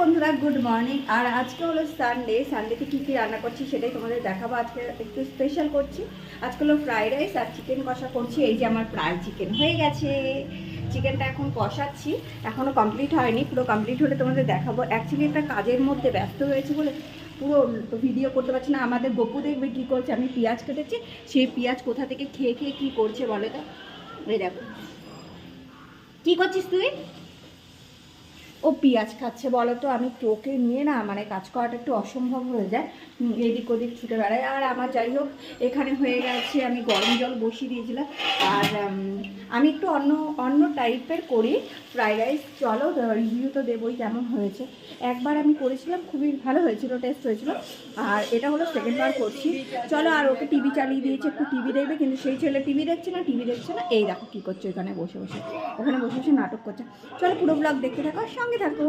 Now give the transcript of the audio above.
বন্ধুরা, good morning. আর আজকে হলো সানডেতে কী কী রান্না করছি সেটাই তোমাদের দেখাবো। আজকে একটু স্পেশাল করছি। আজকে হলো ফ্রাইড রাইস আর চিকেন কষা করছি। এই যে আমার প্রায় চিকেন হয়ে গেছে। চিকেনটা এখন কষাচ্ছি, এখনও কমপ্লিট হয়নি। পুরো কমপ্লিট হলে তোমাদের দেখাবো। অ্যাকচুয়ালি একটা কাজের মধ্যে ব্যস্ত হয়েছে বলে পুরো ভিডিও করতে পারছি না। আমাদের গপু দেখবে কী করছে, আমি পেঁয়াজ কেটেছি, সেই পেঁয়াজ কোথা থেকে খেয়ে খেয়ে কী করছে বলে তো। এই দেখো, কী করছিস তুই? ও পেঁয়াজ খাচ্ছে। বলো তো, আমি তোকে নিয়ে না মানে কাজ করাটা একটু অসম্ভব হয়ে যায়, এদিক ওদিক ছুটে বেড়ায়। আর আমার যাই হোক এখানে হয়ে গেছে, আমি গরম জল বসিয়ে দিয়েছিলাম। আর আমি একটু অন্য অন্য টাইপের করি ফ্রাইড রাইস। চলো রিভিউ তো দেবোই কেমন হয়েছে। একবার আমি করেছিলাম, খুবই ভালো হয়েছিল, টেস্ট হয়েছিল। আর এটা হলো সেকেন্ডবার করছি। চলো, আর ওকে টিভি চালিয়ে দিয়েছে, একটু টিভি দেখবে, কিন্তু সেই ছেলে টিভি দেখছে না। এই দেখো কী করছে, এখানে বসে বসে ওখানে বসে বসে নাটক করছে। চলো পুরো ব্লগ দেখতে থাকো, সঙ্গে থাকো।